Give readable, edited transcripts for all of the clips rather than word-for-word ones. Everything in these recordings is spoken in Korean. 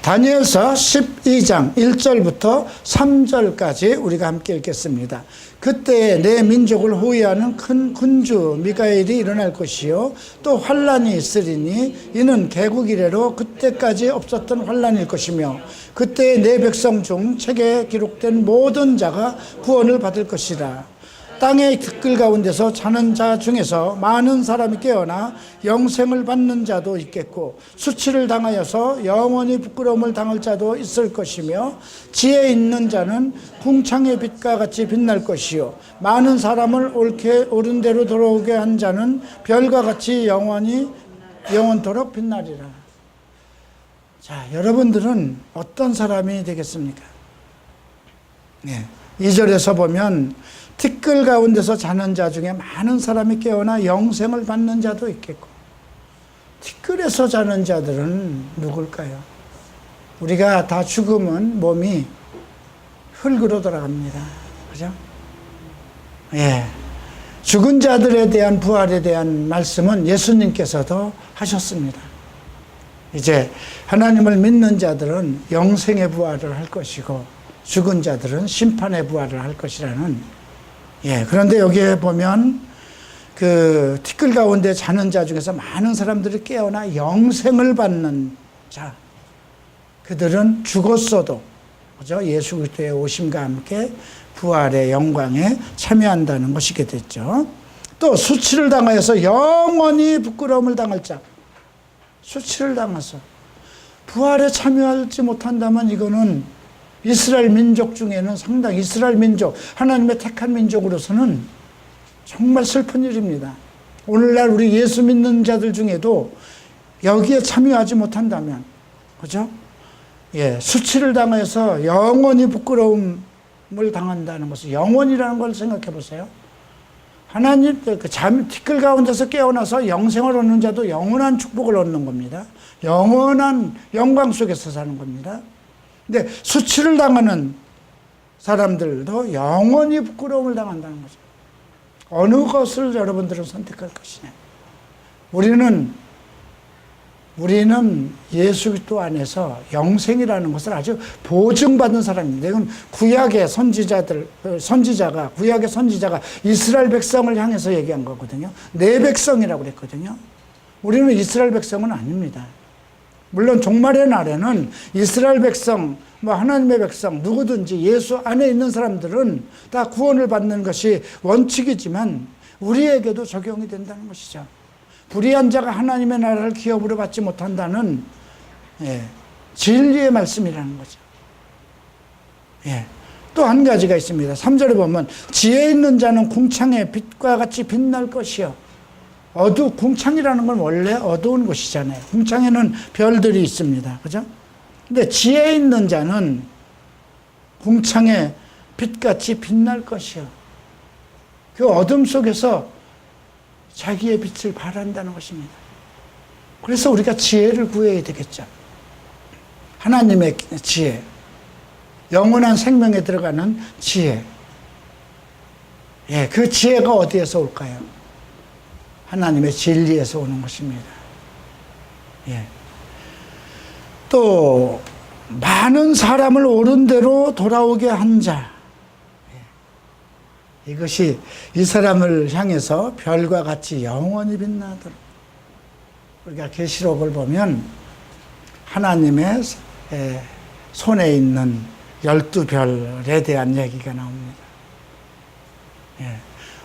다니엘서 12장 1절부터 3절까지 우리가 함께 읽겠습니다. 그때 내 민족을 호위하는 큰 군주 미가엘이 일어날 것이요 또 환란이 있으리니 이는 개국 이래로 그때까지 없었던 환란일 것이며 그때 내 백성 중 책에 기록된 모든 자가 구원을 받을 것이라. 땅의 티끌 가운데서 자는 자 중에서 많은 사람이 깨어나 영생을 받는 자도 있겠고 수치를 당하여서 영원히 부끄러움을 당할 자도 있을 것이며 지혜 있는 자는 궁창의 빛과 같이 빛날 것이요 많은 사람을 옳은 대로 돌아오게 한 자는 별과 같이 영원토록 빛나리라. 자, 여러분들은 어떤 사람이 되겠습니까? 2절에서 보면 티끌 가운데서 자는 자 중에 많은 사람이 깨어나 영생을 받는 자도 있겠고, 티끌에서 자는 자들은 누굴까요? 우리가 다 죽으면 몸이 흙으로 돌아갑니다. 그죠? 예. 죽은 자들에 대한 부활에 대한 말씀은 예수님께서도 하셨습니다. 이제 하나님을 믿는 자들은 영생의 부활을 할 것이고, 죽은 자들은 심판의 부활을 할 것이라는. 그런데 여기에 보면 그 티끌 가운데 자는 자 중에서 많은 사람들이 깨어나 영생을 받는 자, 그들은 죽었어도 그죠? 예수 그리스도의 오심과 함께 부활의 영광에 참여한다는 것이게 됐죠. 또 수치를 당하여서 영원히 부끄러움을 당할 자, 수치를 당해서 부활에 참여하지 못한다면 이거는 이스라엘 민족 중에는 상당히 이스라엘 민족, 하나님의 택한 민족으로서는 정말 슬픈 일입니다. 오늘날 우리 예수 믿는 자들 중에도 여기에 참여하지 못한다면, 그죠? 수치를 당해서 영원히 부끄러움을 당한다는 것은, 영원이라는 걸 생각해 보세요. 하나님, 티끌 가운데서 깨어나서 영생을 얻는 자도 영원한 축복을 얻는 겁니다. 영원한 영광 속에서 사는 겁니다. 근데 수치를 당하는 사람들도 영원히 부끄러움을 당한다는 거죠. 어느 것을 여러분들은 선택할 것이냐. 우리는 예수 그리스도 안에서 영생이라는 것을 아주 보증받은 사람입니다. 이건 구약의 선지자가 이스라엘 백성을 향해서 얘기한 거거든요. 내 백성이라고 그랬거든요. 우리는 이스라엘 백성은 아닙니다. 물론 종말의 날에는 이스라엘 백성, 하나님의 백성, 누구든지 예수 안에 있는 사람들은 다 구원을 받는 것이 원칙이지만 우리에게도 적용이 된다는 것이죠. 불의한 자가 하나님의 나라를 기업으로 받지 못한다는 진리의 말씀이라는 거죠. 또 한 가지가 있습니다. 3절에 보면 지혜 있는 자는 궁창의 빛과 같이 빛날 것이요. 궁창이라는 건 원래 어두운 곳이잖아요. 궁창에는 별들이 있습니다. 그죠? 근데 지혜 있는 자는 궁창의 빛같이 빛날 것이요. 그 어둠 속에서 자기의 빛을 발한다는 것입니다. 그래서 우리가 지혜를 구해야 되겠죠. 하나님의 지혜. 영원한 생명에 들어가는 지혜. 그 지혜가 어디에서 올까요? 하나님의 진리에서 오는 것입니다. 또 많은 사람을 옳은 대로 돌아오게 한 자. 이것이 이 사람을 향해서 별과 같이 영원히 빛나도록. 우리가 계시록을 보면 하나님의 손에 있는 12별에 대한 얘기가 나옵니다.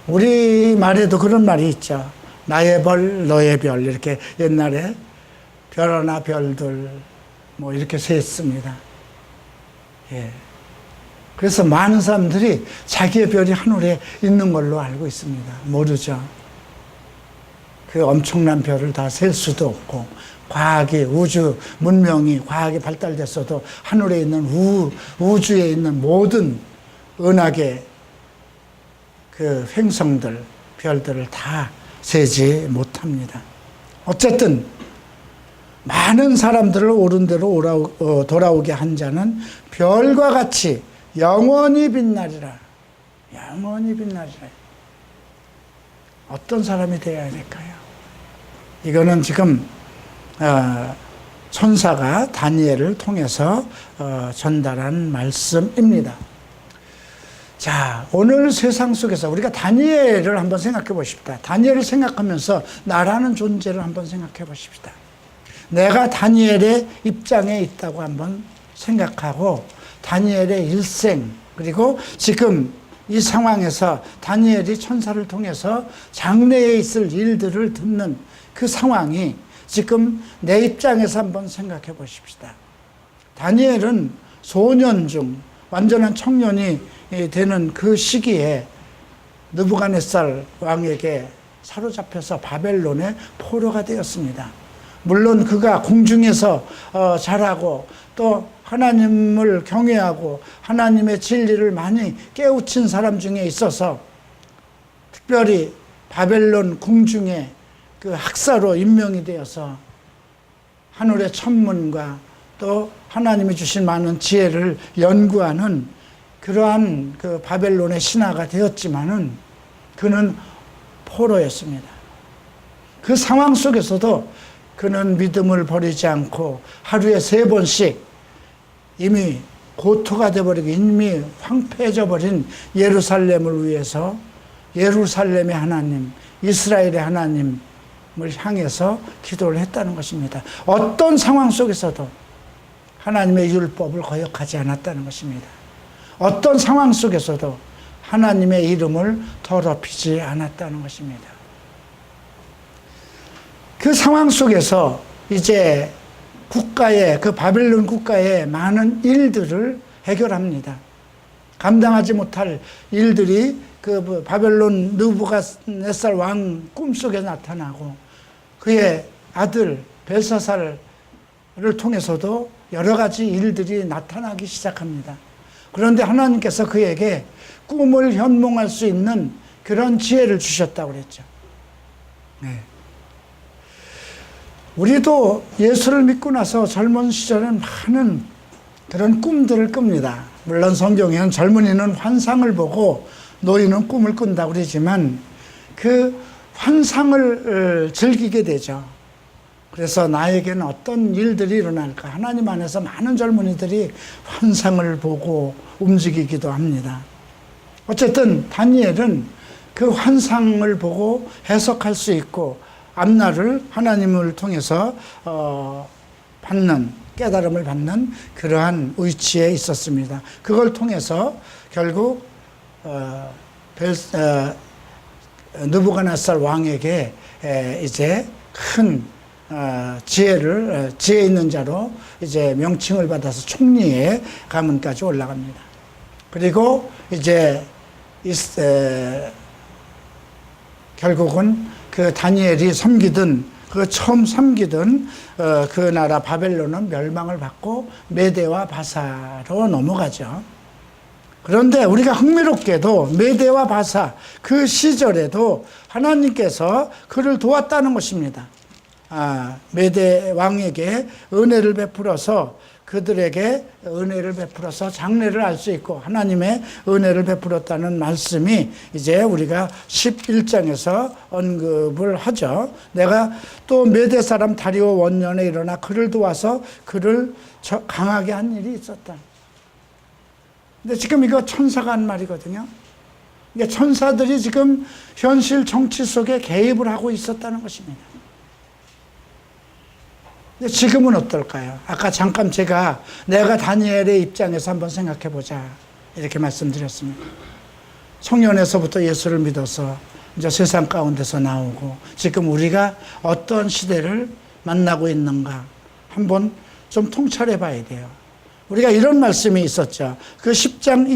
우리말에도 그런 말이 있죠. 나의 벌, 너의 별. 이렇게 옛날에 별하나 별들 이렇게 셌습니다. 그래서 많은 사람들이 자기의 별이 하늘에 있는 걸로 알고 있습니다. 모르죠. 그 엄청난 별을 다 셀 수도 없고, 문명이 과학이 발달됐어도 하늘에 있는 우주에 있는 모든 은하계 그 행성들, 별들을 다 세지 못합니다. 어쨌든 많은 사람들을 옳은 대로 돌아오게 한 자는 별과 같이 영원히 빛나리라. 영원히 빛나리라. 어떤 사람이 되어야 될까요? 이거는 지금 천사가 다니엘을 통해서 전달한 말씀입니다. 자, 오늘 세상 속에서 우리가 다니엘을 한번 생각해 보십시다. 다니엘을 생각하면서 나라는 존재를 한번 생각해 보십시다. 내가 다니엘의 입장에 있다고 한번 생각하고 다니엘의 일생, 그리고 지금 이 상황에서 다니엘이 천사를 통해서 장래에 있을 일들을 듣는 그 상황이 지금 내 입장에서 한번 생각해 보십시다. 다니엘은 소년 중 완전한 청년이 되는 그 시기에 느부갓네살 왕에게 사로잡혀서 바벨론의 포로가 되었습니다. 물론 그가 궁중에서 자라고 또 하나님을 경외하고 하나님의 진리를 많이 깨우친 사람 중에 있어서 특별히 바벨론 궁중에 그 학사로 임명이 되어서 하늘의 천문과 또 하나님이 주신 많은 지혜를 연구하는 그러한 그 바벨론의 신하가 되었지만은 그는 포로였습니다. 그 상황 속에서도 그는 믿음을 버리지 않고 하루에 3번씩 이미 고토가 되어버리고 이미 황폐해져 버린 예루살렘을 위해서 예루살렘의 하나님, 이스라엘의 하나님을 향해서 기도를 했다는 것입니다. 어떤 상황 속에서도 하나님의 율법을 거역하지 않았다는 것입니다. 어떤 상황 속에서도 하나님의 이름을 더럽히지 않았다는 것입니다. 그 상황 속에서 이제 국가의, 그 바벨론 국가의 많은 일들을 해결합니다. 감당하지 못할 일들이 그 바벨론 느부갓네살 왕 꿈속에 나타나고 그의 아들 벨사살을 통해서도 여러 가지 일들이 나타나기 시작합니다. 그런데 하나님께서 그에게 꿈을 현몽할 수 있는 그런 지혜를 주셨다고 그랬죠. 네. 우리도 예수를 믿고 나서 젊은 시절에 많은 그런 꿈들을 꿉니다. 물론 성경에는 젊은이는 환상을 보고 노인은 꿈을 꾼다고 그러지만 그 환상을 즐기게 되죠. 그래서 나에게는 어떤 일들이 일어날까? 하나님 안에서 많은 젊은이들이 환상을 보고 움직이기도 합니다. 어쨌든 다니엘은 그 환상을 보고 해석할 수 있고 앞날을 하나님을 통해서 받는, 깨달음을 받는 그러한 위치에 있었습니다. 그걸 통해서 결국 느부갓네살 왕에게 이제 큰 지혜 있는 자로 이제 명칭을 받아서 총리의 가문까지 올라갑니다. 그리고 이제 결국은 그 다니엘이 섬기던 그 처음 섬기던 그 나라 바벨론은 멸망을 받고 메대와 바사로 넘어가죠. 그런데 우리가 흥미롭게도 메대와 바사 그 시절에도 하나님께서 그를 도왔다는 것입니다. 메대 왕에게 은혜를 베풀어서 그들에게 은혜를 베풀어서 장래를 알 수 있고 하나님의 은혜를 베풀었다는 말씀이 이제 우리가 11장에서 언급을 하죠. 내가 또 메대 사람 다리오 원년에 일어나 그를 도와서 그를 강하게 한 일이 있었다. 근데 지금 이거 천사가 한 말이거든요. 이게 천사들이 지금 현실 정치 속에 개입을 하고 있었다는 것입니다. 근데 지금은 어떨까요? 아까 잠깐 내가 다니엘의 입장에서 한번 생각해 보자 이렇게 말씀드렸습니다. 청년에서부터 예수를 믿어서 이제 세상 가운데서 나오고 지금 우리가 어떤 시대를 만나고 있는가 한번 좀 통찰해 봐야 돼요. 우리가 이런 말씀이 있었죠. 그 10장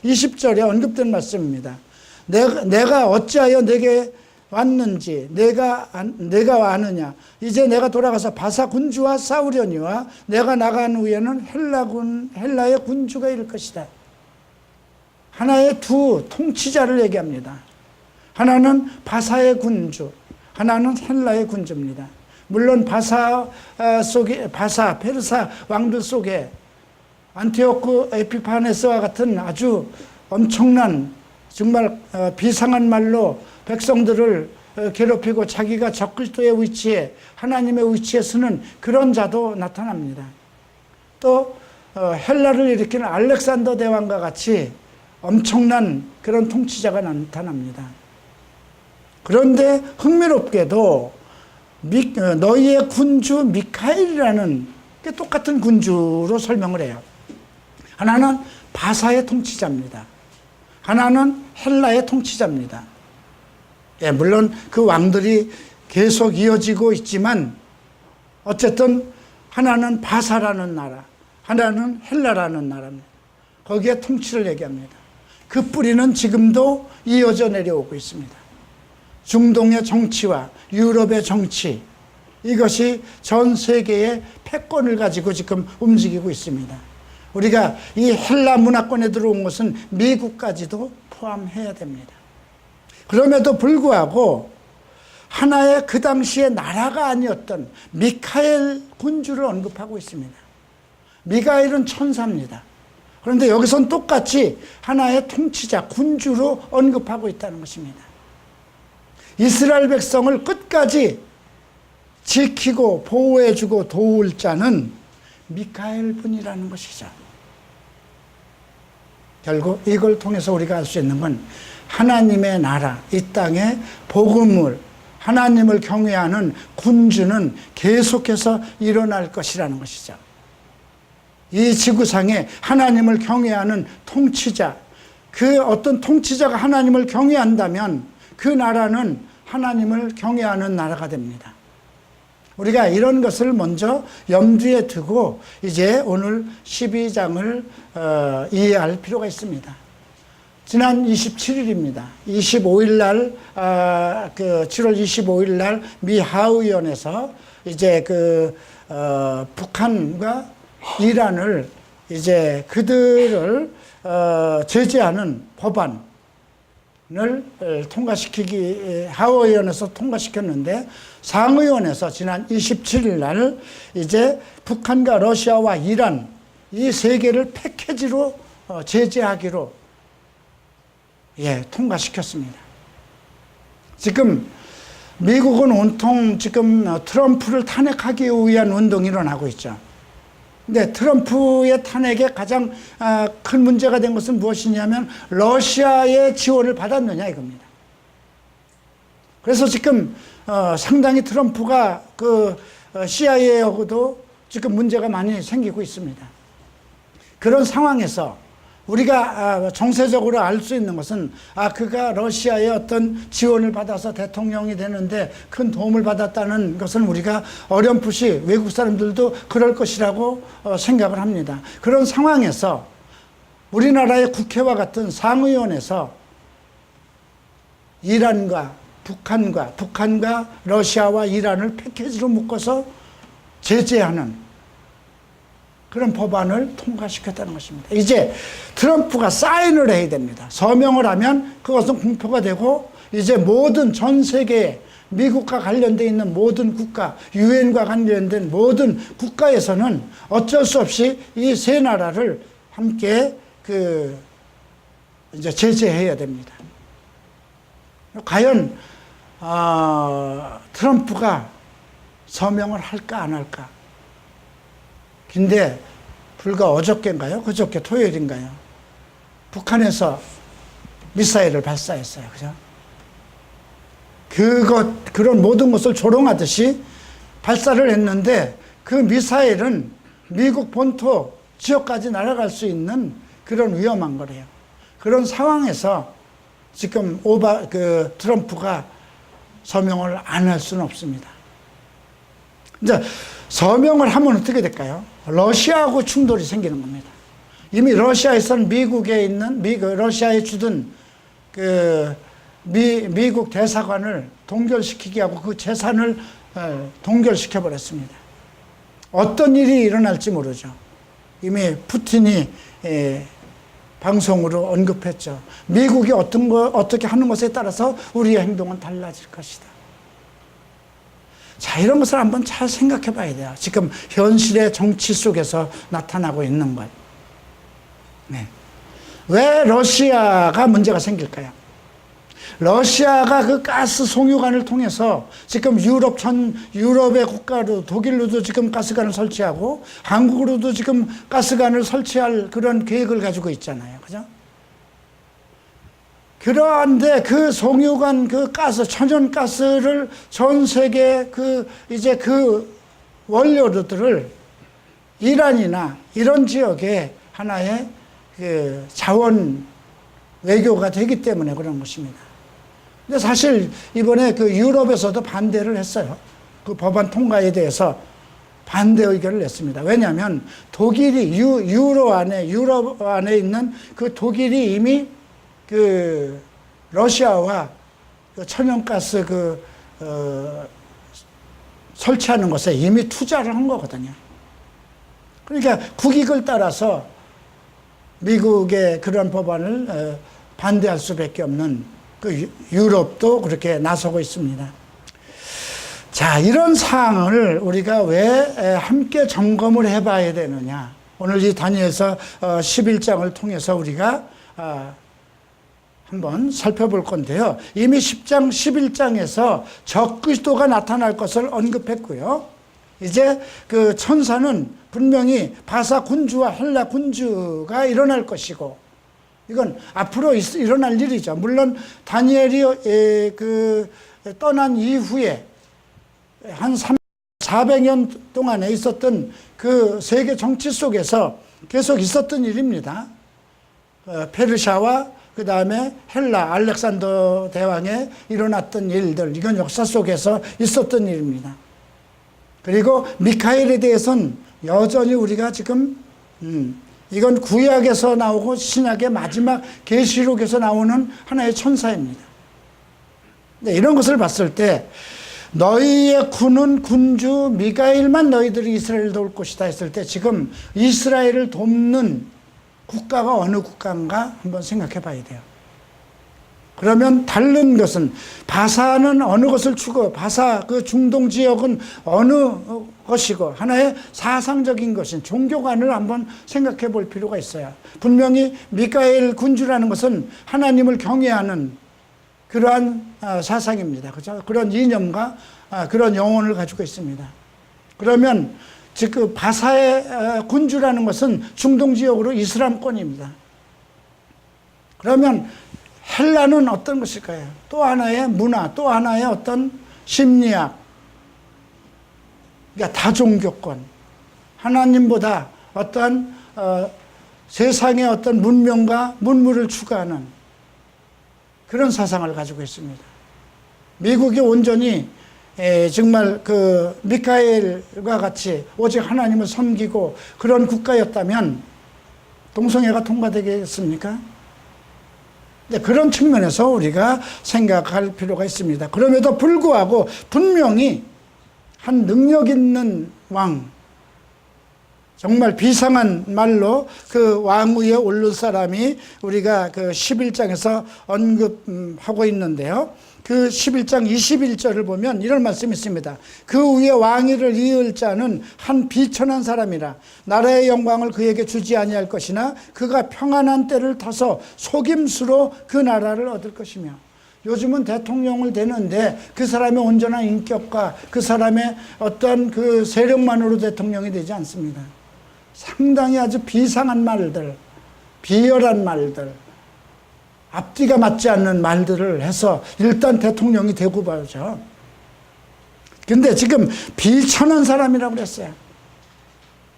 20절에 언급된 말씀입니다. 내가 어찌하여 내게 왔는지 내가 아느냐. 이제 내가 돌아가서 바사 군주와 싸우려니와 내가 나간 후에는 헬라의 군주가 이를 것이다. 하나의 두 통치자를 얘기합니다. 하나는 바사의 군주, 하나는 헬라의 군주입니다. 물론 바사 페르사 왕들 속에 안티오크 에피파네스와 같은 아주 엄청난 정말 비상한 말로 백성들을 괴롭히고 자기가 적그리스도의 위치에, 하나님의 위치에 서는 그런 자도 나타납니다. 또 헬라를 일으키는 알렉산더 대왕과 같이 엄청난 그런 통치자가 나타납니다. 그런데 흥미롭게도 너희의 군주 미카엘이라는 게 똑같은 군주로 설명을 해요. 하나는 바사의 통치자입니다. 하나는 헬라의 통치자입니다. 예, 물론 그 왕들이 계속 이어지고 있지만 어쨌든 하나는 바사라는 나라, 하나는 헬라라는 나라입니다. 거기에 통치를 얘기합니다. 그 뿌리는 지금도 이어져 내려오고 있습니다. 중동의 정치와 유럽의 정치, 이것이 전 세계의 패권을 가지고 지금 움직이고 있습니다. 우리가 이 헬라 문화권에 들어온 것은 미국까지도 포함해야 됩니다. 그럼에도 불구하고 하나의 그 당시의 나라가 아니었던 미카엘 군주를 언급하고 있습니다. 미카엘은 천사입니다. 그런데 여기선 똑같이 하나의 통치자, 군주로 언급하고 있다는 것입니다. 이스라엘 백성을 끝까지 지키고 보호해주고 도울 자는 미카엘 분이라는 것이죠. 결국 이걸 통해서 우리가 알 수 있는 건 하나님의 나라, 이 땅에 복음을, 하나님을 경외하는 군주는 계속해서 일어날 것이라는 것이죠. 이 지구상에 하나님을 경외하는 통치자, 그 어떤 통치자가 하나님을 경외한다면 그 나라는 하나님을 경외하는 나라가 됩니다. 우리가 이런 것을 먼저 염두에 두고 이제 오늘 12장을 이해할 필요가 있습니다. 지난 27일입니다. 25일 날, 7월 25일 날 미 하의원에서 이제 북한과 이란을 이제 그들을 제재하는 법안을 통과시키기, 하원의원에서 통과시켰는데 상의원에서 지난 27일 날 이제 북한과 러시아와 이란 이 세 개를 패키지로 제재하기로 통과시켰습니다. 지금 미국은 온통 지금 트럼프를 탄핵하기 위한 운동이 일어나고 있죠. 근데 트럼프의 탄핵에 가장 큰 문제가 된 것은 무엇이냐면 러시아의 지원을 받았느냐 이겁니다. 그래서 지금 상당히 트럼프가 그 CIA하고도 지금 문제가 많이 생기고 있습니다. 그런 상황에서 우리가 정세적으로 알 수 있는 것은 그가 러시아의 어떤 지원을 받아서 대통령이 되는데 큰 도움을 받았다는 것은 우리가 어렴풋이 외국 사람들도 그럴 것이라고 생각을 합니다. 그런 상황에서 우리나라의 국회와 같은 상의원에서 이란과 북한과 러시아와 이란을 패키지로 묶어서 제재하는 그런 법안을 통과시켰다는 것입니다. 이제 트럼프가 사인을 해야 됩니다. 서명을 하면 그것은 공표가 되고 이제 모든 전 세계에 미국과 관련되어 있는 모든 국가, 유엔과 관련된 모든 국가에서는 어쩔 수 없이 이 세 나라를 함께 이제 제재해야 됩니다. 과연 트럼프가 서명을 할까 안 할까? 근데 불과 어저께인가요? 그저께 토요일인가요? 북한에서 미사일을 발사했어요. 그죠? 그런 모든 것을 조롱하듯이 발사를 했는데 그 미사일은 미국 본토 지역까지 날아갈 수 있는 그런 위험한 거래요. 그런 상황에서 지금 트럼프가 서명을 안 할 수는 없습니다. 이제 서명을 하면 어떻게 될까요? 러시아하고 충돌이 생기는 겁니다. 이미 러시아에서는 미국에 있는 러시아에 주둔 미국 대사관을 동결시키게 하고 그 재산을 동결시켜 버렸습니다. 어떤 일이 일어날지 모르죠. 이미 푸틴이 방송으로 언급했죠. 미국이 어떻게 하는 것에 따라서 우리의 행동은 달라질 것이다. 자, 이런 것을 한번 잘 생각해 봐야 돼요. 지금 현실의 정치 속에서 나타나고 있는 것. 네. 왜 러시아가 문제가 생길까요? 러시아가 그 가스 송유관을 통해서 지금 유럽의 국가로 독일로도 지금 가스관을 설치하고 한국으로도 지금 가스관을 설치할 그런 계획을 가지고 있잖아요. 그죠? 그런데 그 송유관 그 가스, 천연가스를 전 세계 이제 그 원료들을 이란이나 이런 지역에 하나의 그 자원 외교가 되기 때문에 그런 것입니다. 근데 사실 이번에 그 유럽에서도 반대를 했어요. 그 법안 통과에 대해서 반대 의견을 냈습니다. 왜냐하면 독일이 유럽 안에 있는 그 독일이 이미 그 러시아와 그 천연가스 설치하는 것에 이미 투자를 한 거거든요. 그러니까 국익을 따라서 미국의 그런 법안을 반대할 수밖에 없는 그 유럽도 그렇게 나서고 있습니다. 자, 이런 사항을 우리가 왜 함께 점검을 해봐야 되느냐. 오늘 이 다니엘서 11장을 통해서 우리가 한번 살펴볼 건데요. 이미 10장, 11장에서 적그리스도가 나타날 것을 언급했고요. 이제 그 천사는 분명히 바사 군주와 헬라 군주가 일어날 것이고, 이건 앞으로 일어날 일이죠. 물론 다니엘이 떠난 이후에 한 400년 동안에 있었던 그 세계 정치 속에서 계속 있었던 일입니다. 페르시아와 그 다음에 헬라, 알렉산더 대왕에 일어났던 일들, 이건 역사 속에서 있었던 일입니다. 그리고 미카엘에 대해서는 여전히 우리가 지금 이건 구약에서 나오고 신약의 마지막 계시록에서 나오는 하나의 천사입니다. 네, 이런 것을 봤을 때 너희의 군은 군주 미가엘만 너희들이 이스라엘을 도울 것이다 했을 때 지금 이스라엘을 돕는 국가가 어느 국가인가 한번 생각해 봐야 돼요. 그러면 다른 것은 바사는 어느 것을 바사 그 중동 지역은 어느 것이고 하나의 사상적인 것인 종교관을 한번 생각해 볼 필요가 있어요. 분명히 미카엘 군주라는 것은 하나님을 경외하는 그러한 사상입니다. 그렇죠? 그런 이념과 그런 영혼을 가지고 있습니다. 그러면 즉 바사의 군주라는 것은 중동 지역으로 이슬람권입니다. 그러면 헬라는 어떤 것일까요? 또 하나의 문화, 또 하나의 어떤 심리학, 그러니까 다종교권, 하나님보다 어떤 세상의 어떤 문명과 문물을 추구하는 그런 사상을 가지고 있습니다. 미국이 온전히 정말 그 미카엘과 같이 오직 하나님을 섬기고 그런 국가였다면 동성애가 통과되겠습니까? 네, 그런 측면에서 우리가 생각할 필요가 있습니다. 그럼에도 불구하고 분명히 한 능력 있는 왕, 정말 비상한 말로 그 왕 위에 오를 사람이 우리가 그 11장에서 언급하고 있는데요. 그 11장 21절을 보면 이런 말씀이 있습니다. 그 위에 왕위를 이을 자는 한 비천한 사람이라 나라의 영광을 그에게 주지 아니할 것이나 그가 평안한 때를 타서 속임수로 그 나라를 얻을 것이며. 요즘은 대통령을 되는데 그 사람의 온전한 인격과 그 사람의 어떤 그 세력만으로 대통령이 되지 않습니다. 상당히 아주 비상한 말들, 비열한 말들, 앞뒤가 맞지 않는 말들을 해서 일단 대통령이 되고 봐야죠. 근데 지금 비천한 사람이라고 그랬어요.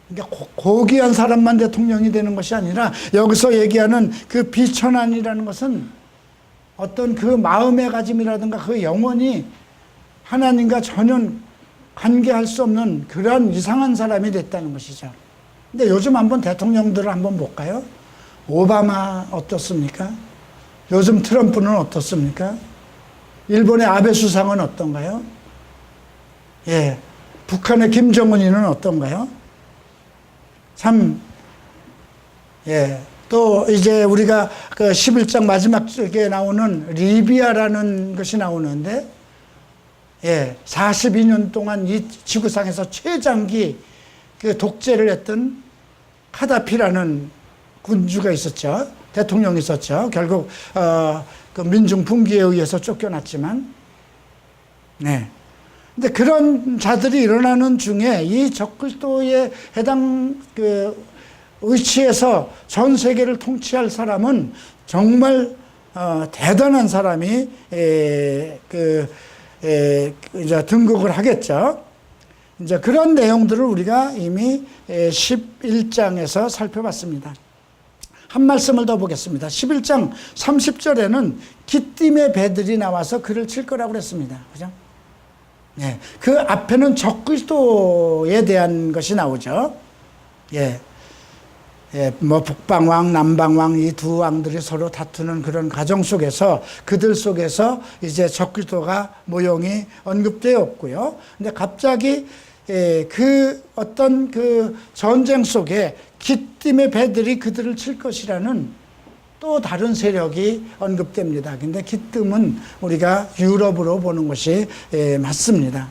그러니까 고귀한 사람만 대통령이 되는 것이 아니라 여기서 얘기하는 그 비천한이라는 것은 어떤 그 마음의 가짐이라든가 그 영혼이 하나님과 전혀 관계할 수 없는 그런 이상한 사람이 됐다는 것이죠. 근데 요즘 한번 대통령들을 한번 볼까요? 오바마 어떻습니까? 요즘 트럼프는 어떻습니까? 일본의 아베 수상은 어떤가요? 예, 북한의 김정은이는 어떤가요? 참, 예, 또 이제 우리가 그 11장 마지막 쪽에 나오는 리비아라는 것이 나오는데, 예, 42년 동안 이 지구상에서 최장기 그 독재를 했던 카다피라는 군주가 있었죠. 대통령이 있었죠. 결국 그 민중 분기에 의해서 쫓겨났지만, 네. 근데 그런 자들이 일어나는 중에 이 적그리스도에 해당 그 위치에서 전 세계를 통치할 사람은 정말 대단한 사람이 이제 등극을 하겠죠. 이제 그런 내용들을 우리가 이미 11장에서 살펴봤습니다. 한 말씀을 더 보겠습니다. 11장 30절에는 기띔의 배들이 나와서 그를 칠 거라고 그랬습니다. 그죠? 예. 그 앞에는 적그리스도에 대한 것이 나오죠. 예. 예, 뭐 북방왕, 남방왕 이 두 왕들이 서로 다투는 그런 과정 속에서 그들 속에서 이제 적그리스도가 모형이 언급되었고요. 근데 갑자기 그 어떤 그 전쟁 속에 기띔의 배들이 그들을 칠 것이라는 또 다른 세력이 언급됩니다. 근데 기띔은 우리가 유럽으로 보는 것이 맞습니다.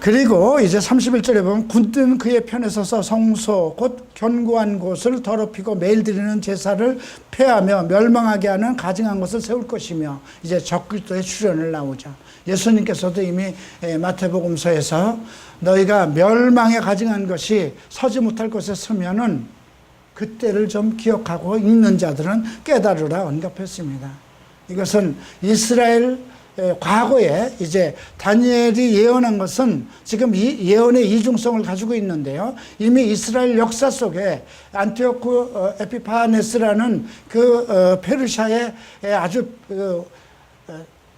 그리고 이제 31절에 보면 군대는 그의 편에 서서 성소 곧 견고한 곳을 더럽히고 매일 드리는 제사를 폐하며 멸망하게 하는 가증한 것을 세울 것이며 이제 적그리스도의 출현을 나오죠. 예수님께서도 이미 마태복음서에서 너희가 멸망에 가증한 것이 서지 못할 곳에 서면은 그때를 좀 기억하고 읽는 자들은 깨달으라 언급했습니다. 이것은 이스라엘 과거에 이제 다니엘이 예언한 것은 지금 이 예언의 이중성을 가지고 있는데요. 이미 이스라엘 역사 속에 안티오쿠 에피파네스라는 그 페르시아의 아주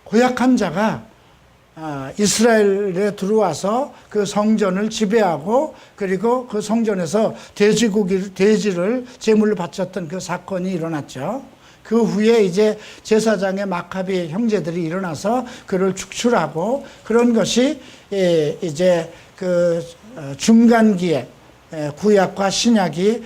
고약한 자가 이스라엘에 들어와서 그 성전을 지배하고 그리고 그 성전에서 돼지를 제물로 바쳤던 그 사건이 일어났죠. 그 후에 이제 제사장의 마카비 형제들이 일어나서 그를 축출하고 그런 것이 이제 그 중간기에 구약과 신약이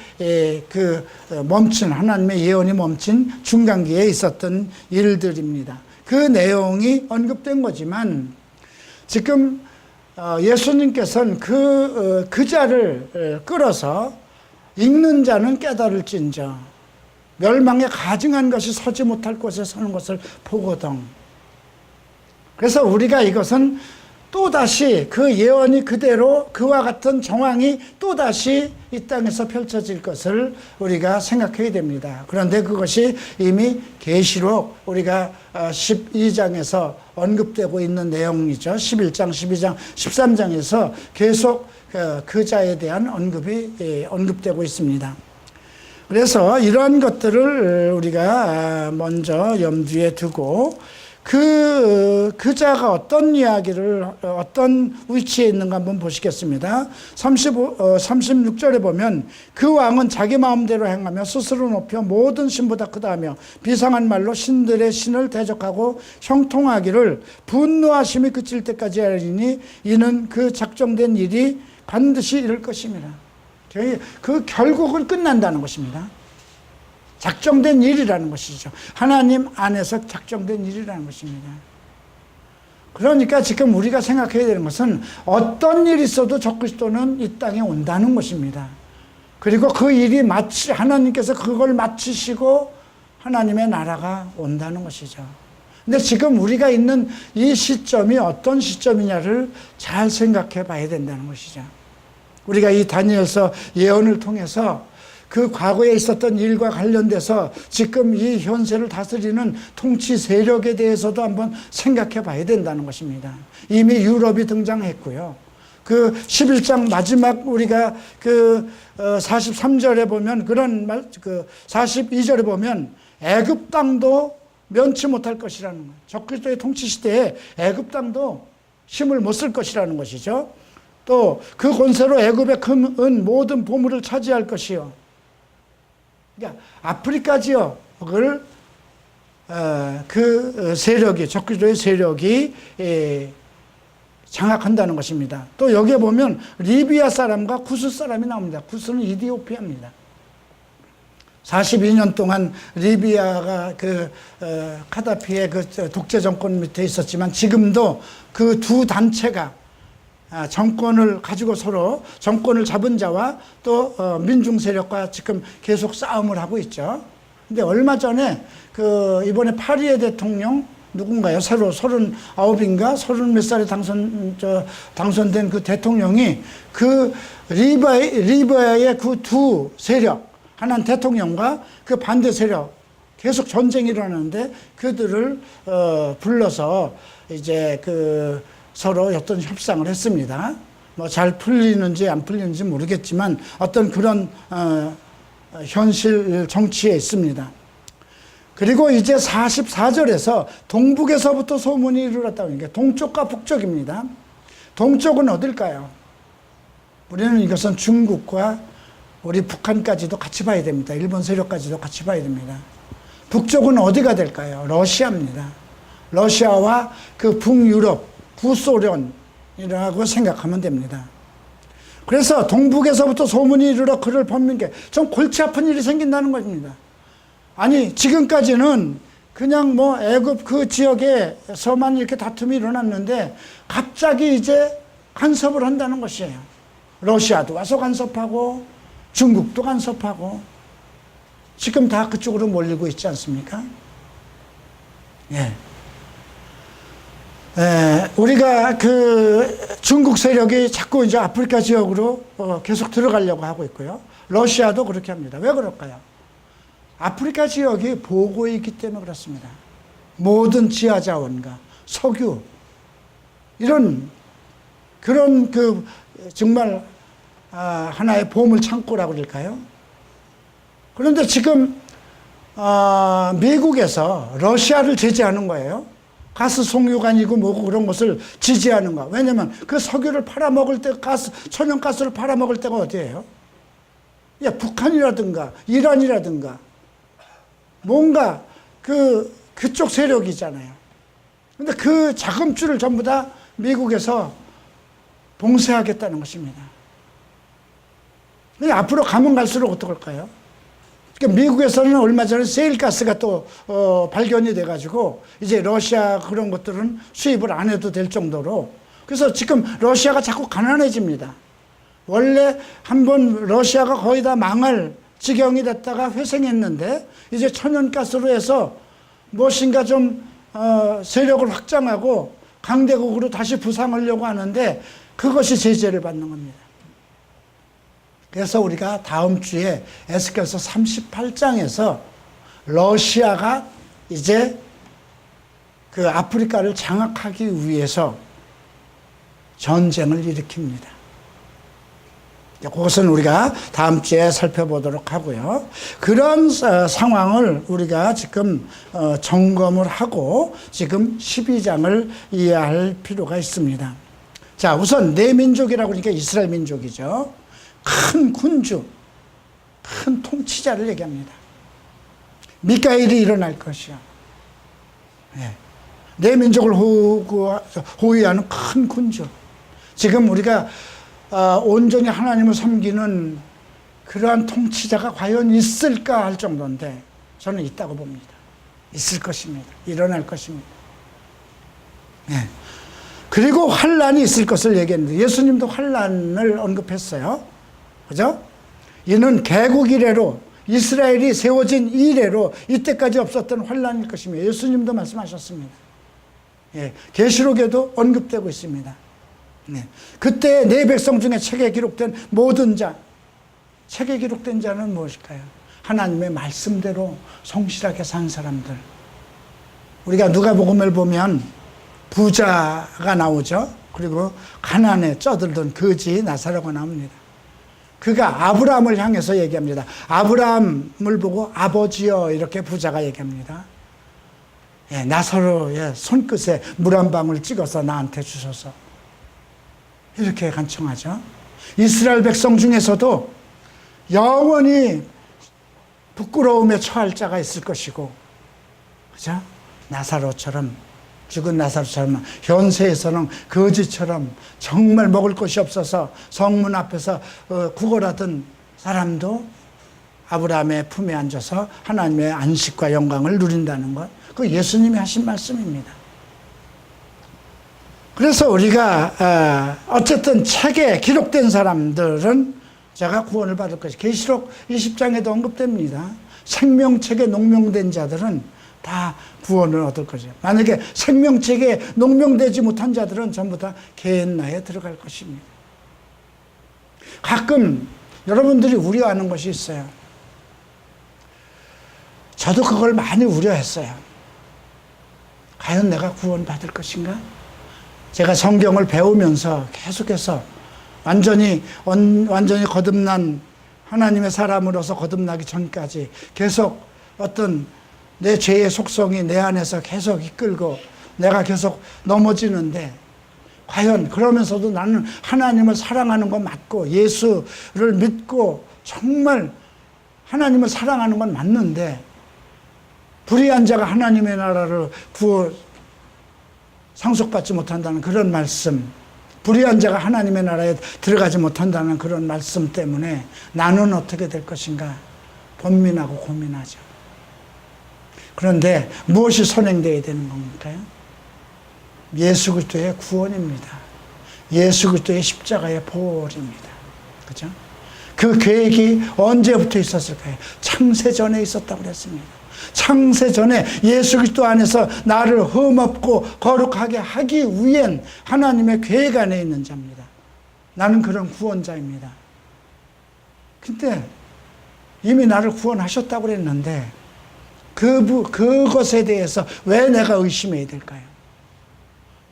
그 멈춘 하나님의 예언이 멈춘 중간기에 있었던 일들입니다. 그 내용이 언급된 거지만 지금 예수님께서는 그 자를 끌어서 읽는 자는 깨달을진저 멸망에 가증한 것이 서지 못할 곳에 서는 것을 보거든. 그래서 우리가 이것은 또다시 그 예언이 그대로 그와 같은 정황이 또다시 이 땅에서 펼쳐질 것을 우리가 생각해야 됩니다. 그런데 그것이 이미 계시록 우리가 12장에서 언급되고 있는 내용이죠. 11장, 12장, 13장에서 계속 그 자에 대한 언급이 언급되고 있습니다. 그래서 이러한 것들을 우리가 먼저 염두에 두고 그 자가 어떤 이야기를 어떤 위치에 있는가 한번 보시겠습니다. 36절에 보면 그 왕은 자기 마음대로 행하며 스스로 높여 모든 신보다 크다며 비상한 말로 신들의 신을 대적하고 형통하기를 분노하심이 그칠 때까지 하리니 이는 그 작정된 일이 반드시 이룰 것입니다. 그 결국은 끝난다는 것입니다. 작정된 일이라는 것이죠. 하나님 안에서 작정된 일이라는 것입니다. 그러니까 지금 우리가 생각해야 되는 것은 어떤 일이 있어도 적그리스도는 이 땅에 온다는 것입니다. 그리고 그 일이 하나님께서 그걸 마치시고 하나님의 나라가 온다는 것이죠. 근데 지금 우리가 있는 이 시점이 어떤 시점이냐를 잘 생각해 봐야 된다는 것이죠. 우리가 이 다니엘서 예언을 통해서 그 과거에 있었던 일과 관련돼서 지금 이 현세를 다스리는 통치 세력에 대해서도 한번 생각해 봐야 된다는 것입니다. 이미 유럽이 등장했고요. 그 11장 마지막 우리가 그 43절에 보면 그런 말, 그 42절에 보면 애굽 땅도 면치 못할 것이라는 거예요. 적그리스도의 통치 시대에 애굽 땅도 힘을 못 쓸 것이라는 것이죠. 또 그 권세로 애굽의 금, 은, 모든 보물을 차지할 것이요. 그러니까 아프리카 지역을 그 세력이 적그리스도의 세력이 장악한다는 것입니다. 또 여기에 보면 리비아 사람과 구스 사람이 나옵니다. 구스는 이디오피아입니다. 42년 동안 리비아가 그 카다피의 그 독재 정권 밑에 있었지만 지금도 그 두 단체가 정권을 가지고 서로 정권을 잡은 자와 또 민중 세력과 지금 계속 싸움을 하고 있죠. 근데 얼마 전에 이번에 파리의 대통령 누군가요? 새로 39인가 30몇 살에 당선된 그 대통령이 그 리비아의 그 두 세력, 하나는 대통령과 그 반대 세력 계속 전쟁이 일어나는데 그들을 불러서 이제 서로 어떤 협상을 했습니다. 뭐 잘 풀리는지 안 풀리는지 모르겠지만 어떤 그런 현실 정치에 있습니다. 그리고 이제 44절에서 동북에서부터 소문이 이르렀다고 하는 게 동쪽과 북쪽입니다. 동쪽은 어딜까요? 우리는 이것은 중국과 우리 북한까지도 같이 봐야 됩니다. 일본 세력까지도 같이 봐야 됩니다. 북쪽은 어디가 될까요? 러시아입니다. 러시아와 그 북유럽, 구소련이라고 생각하면 됩니다. 그래서 동북에서부터 소문이 이르러 그를 벗는 게 좀 골치 아픈 일이 생긴다는 것입니다. 아니, 지금까지는 그냥 뭐 애굽 그 지역에서만 이렇게 다툼이 일어났는데 갑자기 이제 간섭을 한다는 것이에요. 러시아도 와서 간섭하고 중국도 간섭하고 지금 다 그쪽으로 몰리고 있지 않습니까? 예. 우리가 중국 세력이 자꾸 이제 아프리카 지역으로 계속 들어가려고 하고 있고요. 러시아도 그렇게 합니다. 왜 그럴까요? 아프리카 지역이 보고에 있기 때문에 그렇습니다. 모든 지하 자원과 석유, 그런 정말 하나의 보물 창고라고 그럴까요? 그런데 지금 미국에서 러시아를 제재하는 거예요. 가스 송유관이고 뭐고 그런 것을 지지하는 거. 왜냐면 그 석유를 팔아먹을 때 천연가스를 팔아먹을 때가 어디예요? 예, 북한이라든가 이란이라든가 뭔가 그쪽 세력이잖아요. 근데 그 자금줄을 전부 다 미국에서 봉쇄하겠다는 것입니다. 근데 앞으로 가면 갈수록 어떡할까요? 그러니까 미국에서는 얼마 전에 세일가스가 또 발견이 돼가지고 이제 러시아 그런 것들은 수입을 안 해도 될 정도로, 그래서 지금 러시아가 자꾸 가난해집니다. 원래 한번 러시아가 거의 다 망할 지경이 됐다가 회생했는데 이제 천연가스로 해서 무엇인가 좀 세력을 확장하고 강대국으로 다시 부상하려고 하는데 그것이 제재를 받는 겁니다. 그래서 우리가 다음 주에 에스겔서 38장에서 러시아가 이제 그 아프리카를 장악하기 위해서 전쟁을 일으킵니다. 그것은 우리가 다음 주에 살펴보도록 하고요. 그런 상황을 우리가 지금 점검을 하고 지금 12장을 이해할 필요가 있습니다. 자, 우선 내 민족이라고 하니까 이스라엘 민족이죠. 큰 군주, 큰 통치자를 얘기합니다. 미카엘이 일어날 것이요. 네. 내 민족을 호위하는 큰 군주. 지금 우리가 온전히 하나님을 섬기는 그러한 통치자가 과연 있을까 할 정도인데 저는 있다고 봅니다. 있을 것입니다. 일어날 것입니다. 네. 그리고 환란이 있을 것을 얘기했는데 예수님도 환란을 언급했어요. 그죠? 이는 개국 이래로 이스라엘이 세워진 이래로 이때까지 없었던 환란일 것입니다. 예수님도 말씀하셨습니다. 예, 계시록에도 언급되고 있습니다. 네. 그때 내 백성 중에 책에 기록된 모든 자, 책에 기록된 자는 무엇일까요? 하나님의 말씀대로 성실하게 산 사람들. 우리가 누가복음을 보면 부자가 나오죠. 그리고 가난에 쩌들던 거지 나사로가 나옵니다. 그가 아브라함을 향해서 얘기합니다. 아브라함을 보고 아버지여 이렇게 부자가 얘기합니다. 예, 나사로의 손끝에 물 한 방울 찍어서 나한테 주소서. 이렇게 간청하죠. 이스라엘 백성 중에서도 영원히 부끄러움에 처할 자가 있을 것이고, 그죠? 나사로처럼, 죽은 나사로처럼 현세에서는 거지처럼 정말 먹을 것이 없어서 성문 앞에서 구걸하던 사람도 아브라함의 품에 앉아서 하나님의 안식과 영광을 누린다는 것, 그 예수님이 하신 말씀입니다. 그래서 우리가 어쨌든 책에 기록된 사람들은 제가 구원을 받을 것이 계시록 20장에도 언급됩니다. 생명책에 농명된 자들은 다 구원을 얻을 것이에요. 만약에 생명책에 농명되지 못한 자들은 전부 다 게hen나에 들어갈 것입니다. 가끔 여러분들이 우려하는 것이 있어요. 저도 그걸 많이 우려했어요. 과연 내가 구원 받을 것인가? 제가 성경을 배우면서 계속해서 완전히 거듭난 하나님의 사람으로서 거듭나기 전까지 계속 어떤 내 죄의 속성이 내 안에서 계속 이끌고 내가 계속 넘어지는데, 과연 그러면서도 나는 하나님을 사랑하는 건 맞고 예수를 믿고 정말 하나님을 사랑하는 건 맞는데, 불의한 자가 하나님의 나라를 상속받지 못한다는 그런 말씀, 불의한 자가 하나님의 나라에 들어가지 못한다는 그런 말씀 때문에 나는 어떻게 될 것인가 번민하고 고민하죠. 그런데 무엇이 선행되어야 되는 겁니까요? 예수 그리스도의 구원입니다. 예수 그리스도의 십자가의 보혈입니다. 그죠? 그 계획이 언제부터 있었을까요? 창세전에 있었다고 그랬습니다. 창세전에 예수 그리스도 안에서 나를 흠없고 거룩하게 하기 위한 하나님의 계획 안에 있는 자입니다. 나는 그런 구원자입니다. 근데 이미 나를 구원하셨다고 그랬는데 그것에 대해서 왜 내가 의심해야 될까요?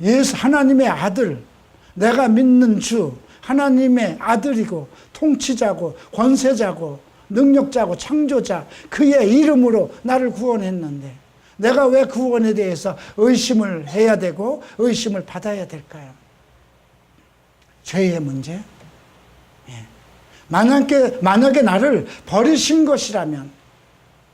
예수 하나님의 아들, 내가 믿는 주 하나님의 아들이고 통치자고 권세자고 능력자고 창조자, 그의 이름으로 나를 구원했는데 내가 왜 구원에 대해서 의심을 해야 되고 의심을 받아야 될까요? 죄의 문제? 만약에 나를 버리신 것이라면,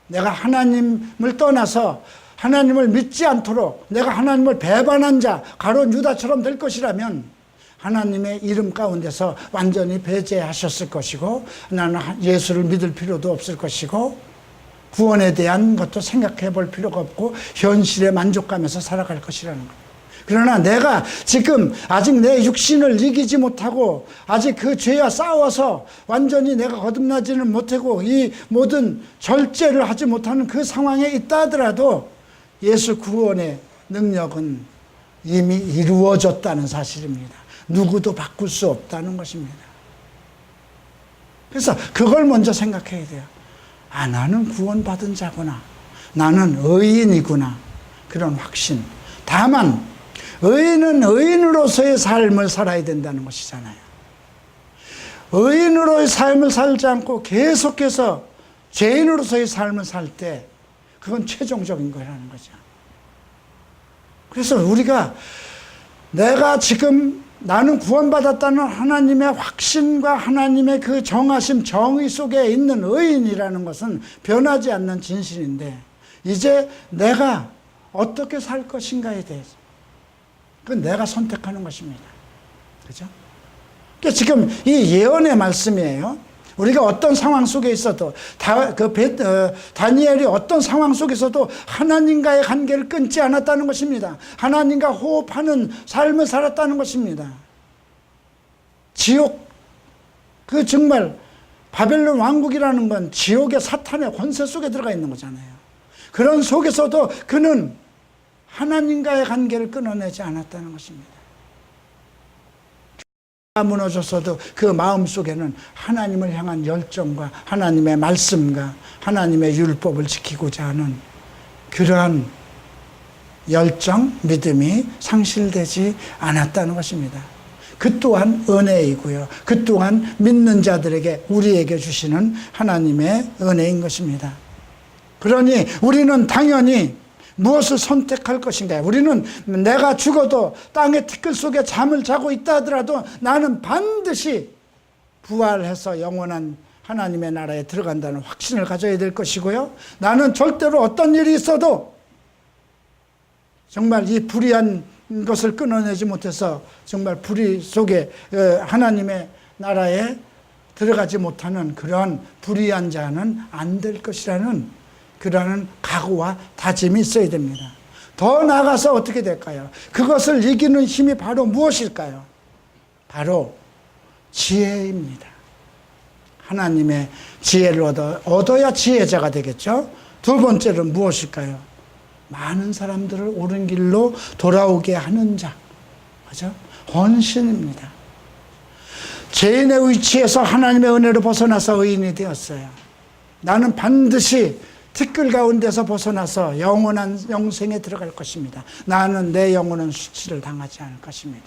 내가 하나님을 떠나서 하나님을 믿지 않도록 내가 하나님을 배반한 자 가룟 유다처럼 될 것이라면 하나님의 이름 가운데서 완전히 배제하셨을 것이고, 나는 예수를 믿을 필요도 없을 것이고, 구원에 대한 것도 생각해 볼 필요가 없고 현실에 만족하면서 살아갈 것이라는 거예요. 그러나 내가 지금 아직 내 육신을 이기지 못하고 아직 그 죄와 싸워서 완전히 내가 거듭나지는 못하고 이 모든 절제를 하지 못하는 그 상황에 있다 하더라도 예수 구원의 능력은 이미 이루어졌다는 사실입니다. 누구도 바꿀 수 없다는 것입니다. 그래서 그걸 먼저 생각해야 돼요. 아, 나는 구원받은 자구나. 나는 의인이구나. 그런 확신. 다만 의인은 의인으로서의 삶을 살아야 된다는 것이잖아요. 의인으로의 삶을 살지 않고 계속해서 죄인으로서의 삶을 살 때 그건 최종적인 거라는 거죠. 그래서 우리가 내가 지금 나는 구원받았다는 하나님의 확신과 하나님의 그 정하심, 정의 속에 있는 의인이라는 것은 변하지 않는 진실인데, 이제 내가 어떻게 살 것인가에 대해서 그건 내가 선택하는 것입니다. 그죠? 그러니까 지금 이 예언의 말씀이에요. 우리가 어떤 상황 속에 있어도 다니엘이 어떤 상황 속에서도 하나님과의 관계를 끊지 않았다는 것입니다. 하나님과 호흡하는 삶을 살았다는 것입니다. 지옥, 그 정말 바벨론 왕국이라는 건 지옥의 사탄의 권세 속에 들어가 있는 거잖아요. 그런 속에서도 그는 하나님과의 관계를 끊어내지 않았다는 것입니다. 무너졌어도 그 마음속에는 하나님을 향한 열정과 하나님의 말씀과 하나님의 율법을 지키고자 하는 그러한 열정, 믿음이 상실되지 않았다는 것입니다. 그 또한 은혜이고요. 그 또한 믿는 자들에게, 우리에게 주시는 하나님의 은혜인 것입니다. 그러니 우리는 당연히 무엇을 선택할 것인가? 우리는 내가 죽어도 땅의 티끌 속에 잠을 자고 있다 하더라도 나는 반드시 부활해서 영원한 하나님의 나라에 들어간다는 확신을 가져야 될 것이고요. 나는 절대로 어떤 일이 있어도 정말 이 불의한 것을 끊어내지 못해서 정말 불의 속에 하나님의 나라에 들어가지 못하는 그런 불의한 자는 안 될 것이라는 그러한 각오와 다짐이 있어야 됩니다. 더 나아가서 어떻게 될까요? 그것을 이기는 힘이 바로 무엇일까요? 바로 지혜입니다. 하나님의 지혜를 얻어야 지혜자가 되겠죠. 두 번째는 무엇일까요? 많은 사람들을 옳은 길로 돌아오게 하는 자. 그죠? 헌신입니다. 죄인의 위치에서 하나님의 은혜로 벗어나서 의인이 되었어요. 나는 반드시 티끌 가운데서 벗어나서 영원한 영생에 들어갈 것입니다. 나는 내 영혼은 수치를 당하지 않을 것입니다.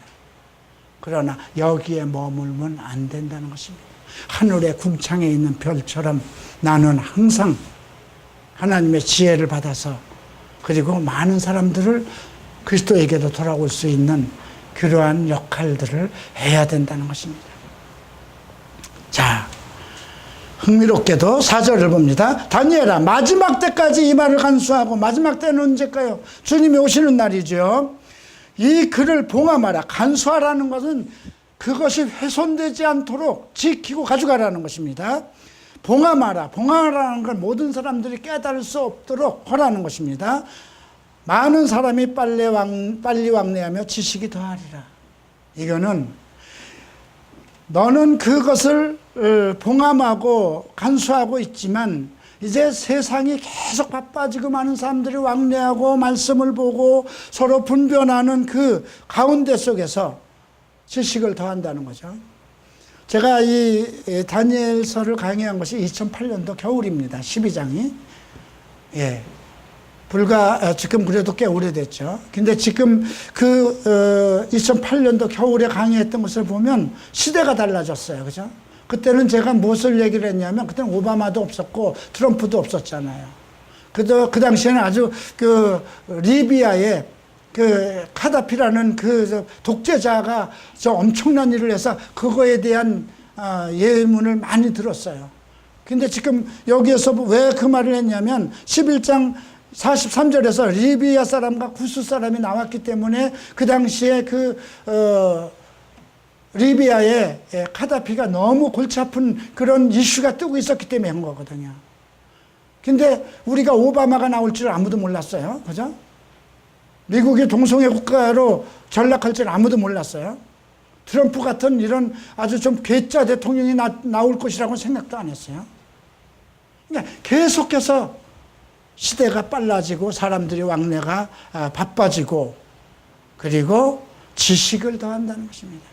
그러나 여기에 머물면 안 된다는 것입니다. 하늘의 궁창에 있는 별처럼 나는 항상 하나님의 지혜를 받아서 그리고 많은 사람들을 그리스도에게도 돌아올 수 있는 그러한 역할들을 해야 된다는 것입니다. 자, 흥미롭게도 4절을 봅니다. 다니엘아, 마지막 때까지 이 말을 간수하고, 마지막 때는 언제일까요? 주님이 오시는 날이죠. 이 글을 봉함하라. 간수하라는 것은 그것이 훼손되지 않도록 지키고 가져가라는 것입니다. 봉함하라. 봉함하라는 건 모든 사람들이 깨달을 수 없도록 하라는 것입니다. 많은 사람이 빨리 왕래하며 지식이 더하리라. 이거는 너는 그것을 봉함하고 간수하고 있지만 이제 세상이 계속 바빠지고 많은 사람들이 왕래하고 말씀을 보고 서로 분변하는 그 가운데 속에서 지식을 더한다는 거죠. 제가 이 다니엘서를 강의한 것이 2008년도 겨울입니다. 12장이. 예. 지금 그래도 꽤 오래됐죠. 근데 지금 2008년도 겨울에 강의했던 것을 보면 시대가 달라졌어요. 그죠? 그때는 제가 무엇을 얘기를 했냐면, 그때는 오바마도 없었고, 트럼프도 없었잖아요. 그 당시에는 아주 리비아의 카다피라는 독재자가 엄청난 일을 해서 그거에 대한 예문을 많이 들었어요. 근데 지금 여기에서 왜 그 말을 했냐면, 11장 43절에서 리비아 사람과 구스 사람이 나왔기 때문에 그 당시에 리비아의 카다피가 너무 골치 아픈 그런 이슈가 뜨고 있었기 때문에 한 거거든요. 근데 우리가 오바마가 나올 줄 아무도 몰랐어요. 그죠? 미국이 동성애 국가로 전락할 줄 아무도 몰랐어요. 트럼프 같은 이런 아주 좀 괴짜 대통령이 나올 것이라고 생각도 안 했어요. 그러니까 계속해서 시대가 빨라지고 사람들이 왕래가 바빠지고 그리고 지식을 더한다는 것입니다.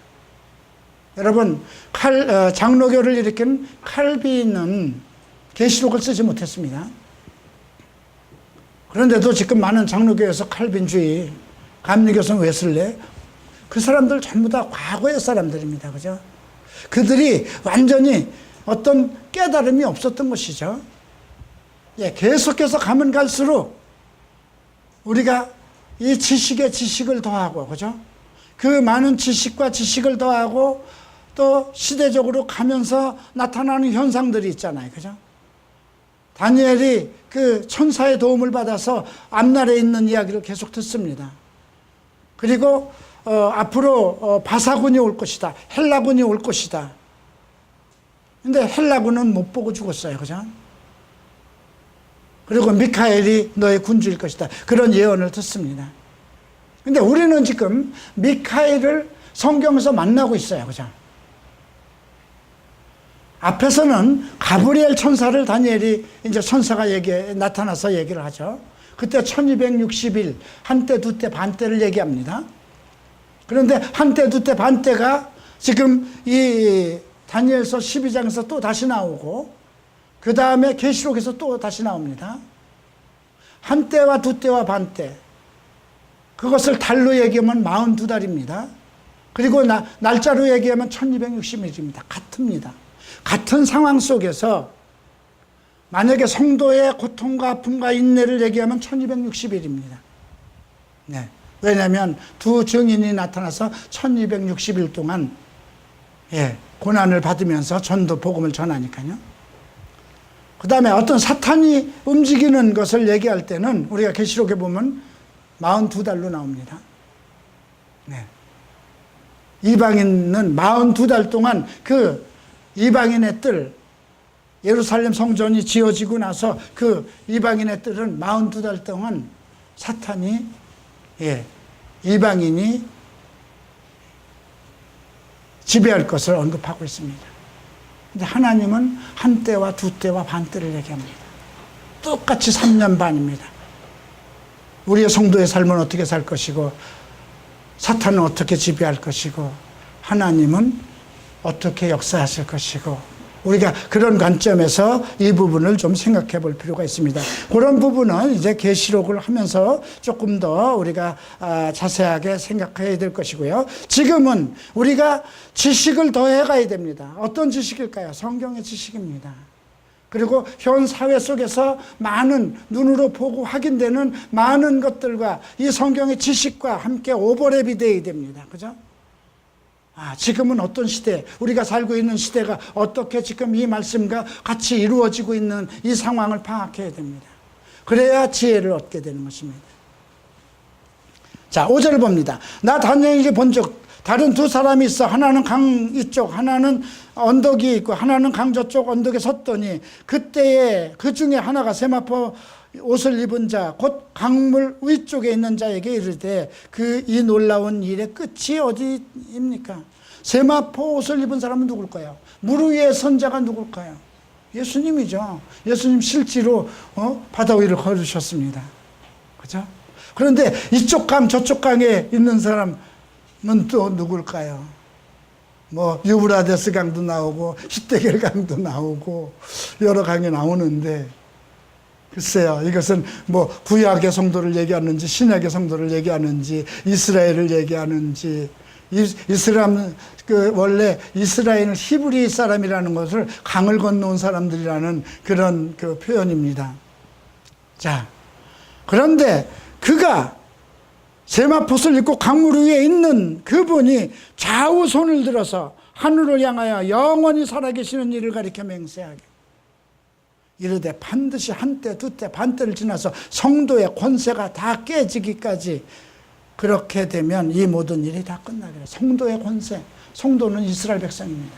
여러분, 장로교를 일으킨 칼빈은 계시록을 쓰지 못했습니다. 그런데도 지금 많은 장로교에서 칼빈주의, 감리교성 웨슬레, 그 사람들 전부 다 과거의 사람들입니다. 그죠? 그들이 완전히 어떤 깨달음이 없었던 것이죠. 예, 계속해서 가면 갈수록 우리가 이 지식에 지식을 더하고, 그죠? 그 많은 지식과 지식을 더하고 또 시대적으로 가면서 나타나는 현상들이 있잖아요. 그죠? 다니엘이 그 천사의 도움을 받아서 앞날에 있는 이야기를 계속 듣습니다. 그리고 앞으로 바사군이 올 것이다. 헬라군이 올 것이다. 근데 헬라군은 못 보고 죽었어요. 그죠? 그리고 미카엘이 너의 군주일 것이다. 그런 예언을 듣습니다. 근데 우리는 지금 미카엘을 성경에서 만나고 있어요. 그죠? 앞에서는 가브리엘 천사를 다니엘이 이제 천사가 나타나서 얘기를 하죠. 그때 1260일, 한때, 두때, 반때를 얘기합니다. 그런데 한때, 두때, 반때가 지금 이 다니엘서 12장에서 또 다시 나오고 그 다음에 계시록에서 또 다시 나옵니다. 한때와 두때와 반때, 그것을 달로 얘기하면 42달입니다. 그리고 날짜로 얘기하면 1260일입니다. 같습니다. 같은 상황 속에서 만약에 성도의 고통과 아픔과 인내를 얘기하면 1260일입니다. 네. 왜냐하면 두 증인이 나타나서 1260일 동안 고난을 받으면서 전도 복음을 전하니까요. 그 다음에 어떤 사탄이 움직이는 것을 얘기할 때는 우리가 계시록에 보면 42달로 나옵니다. 네. 이방인은 42달 동안 그 이방인의 뜰, 예루살렘 성전이 지어지고 나서 그 이방인의 뜰은 42달 동안 사탄이 예, 이방인이 지배할 것을 언급하고 있습니다. 근데 하나님은 한 때와 두 때와 반 때를 얘기합니다. 똑같이 3년 반입니다. 우리의 성도의 삶은 어떻게 살 것이고, 사탄은 어떻게 지배할 것이고, 하나님은 어떻게 역사하실 것이고, 우리가 그런 관점에서 이 부분을 좀 생각해 볼 필요가 있습니다. 그런 부분은 이제 계시록을 하면서 조금 더 우리가 자세하게 생각해야 될 것이고요. 지금은 우리가 지식을 더해 가야 됩니다. 어떤 지식일까요? 성경의 지식입니다. 그리고 현 사회 속에서 많은 눈으로 보고 확인되는 많은 것들과 이 성경의 지식과 함께 오버랩이 되어야 됩니다. 그죠? 지금은 어떤 시대, 우리가 살고 있는 시대가 어떻게 지금 이 말씀과 같이 이루어지고 있는 이 상황을 파악해야 됩니다. 그래야 지혜를 얻게 되는 것입니다. 자, 5절을 봅니다. 나 다니엘이 본즉 다른 두 사람이 있어 하나는 강 이쪽 하나는 언덕이 있고 하나는 강 저쪽 언덕에 섰더니 그때에 그 중에 하나가 세마포 옷을 입은 자 곧 강물 위쪽에 있는 자에게 이르되 이 놀라운 일의 끝이 어디입니까? 세마포 옷을 입은 사람은 누굴까요? 물 위에 선 자가 누굴까요? 예수님이죠. 예수님 실제로 바다 위를 걸으셨습니다. 그죠? 그런데 이쪽 강 저쪽 강에 있는 사람은 또 누굴까요? 뭐 유브라데스 강도 나오고 히데겔 강도 나오고 여러 강이 나오는데, 글쎄요, 이것은 뭐 구약의 성도를 얘기하는지 신약의 성도를 얘기하는지 이스라엘을 얘기하는지, 원래 이스라엘은 히브리 사람이라는 것을 강을 건너온 사람들이라는 그런 그 표현입니다. 자, 그런데 그가 세마포옷을 입고 강물 위에 있는 그분이 좌우 손을 들어서 하늘을 향하여 영원히 살아계시는 이를 가리켜 맹세하게 이르되 반드시 한때 두때 반때를 지나서 성도의 권세가 다 깨지기까지, 그렇게 되면 이 모든 일이 다 끝나게. 성도의 권세, 성도는 이스라엘 백성입니다.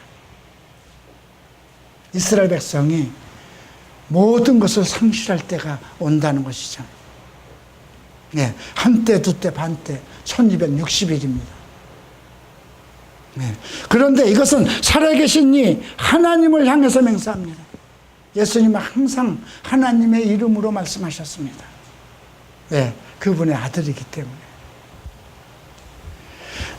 이스라엘 백성이 모든 것을 상실할 때가 온다는 것이죠. 네, 한때 두때 반때 1260일입니다. 네. 그런데 이것은 살아계신 이 하나님을 향해서 맹세합니다. 예수님은 항상 하나님의 이름으로 말씀하셨습니다. 네, 그분의 아들이기 때문에.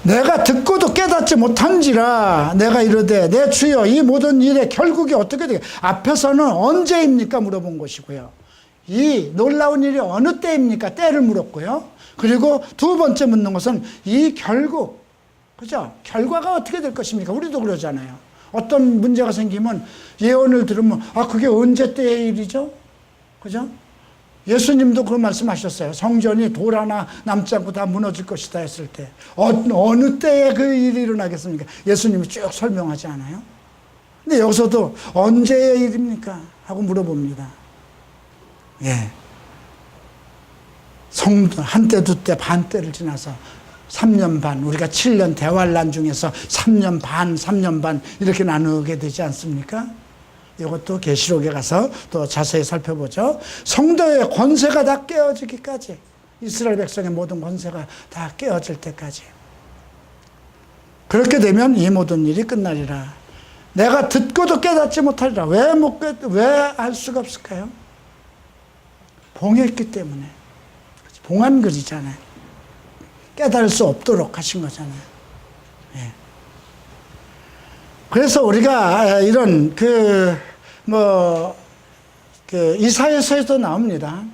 내가 듣고도 깨닫지 못한지라 내가 이르되 내 주여 이 모든 일의 결국이 어떻게 되게, 앞에서는 언제입니까 물어본 것이고요. 이 놀라운 일이 어느 때입니까 때를 물었고요. 그리고 두 번째 묻는 것은 이 결국, 그죠? 결과가 어떻게 될 것입니까? 우리도 그러잖아요. 어떤 문제가 생기면 예언을 들으면 그게 언제 때의 일이죠? 그죠? 예수님도 그런 말씀하셨어요. 성전이 돌 하나 남지 않고 다 무너질 것이다 했을 때 어느 때에 그 일이 일어나겠습니까? 예수님이 쭉 설명하지 않아요? 근데 여기서도 언제의 일입니까? 하고 물어봅니다. 예. 한때 두때 반때를 지나서 3년 반, 우리가 7년 대환란 중에서 3년 반 이렇게 나누게 되지 않습니까? 이것도 계시록에 가서 또 자세히 살펴보죠. 성도의 권세가 다 깨어지기까지, 이스라엘 백성의 모든 권세가 다 깨어질 때까지. 그렇게 되면 이 모든 일이 끝나리라. 내가 듣고도 깨닫지 못하리라. 왜 알 수가 없을까요? 봉했기 때문에. 봉한 글이잖아요. 깨달을 수 없도록 하신 거잖아요. 예. 그래서 우리가 이런 이사야서에도 나옵니다.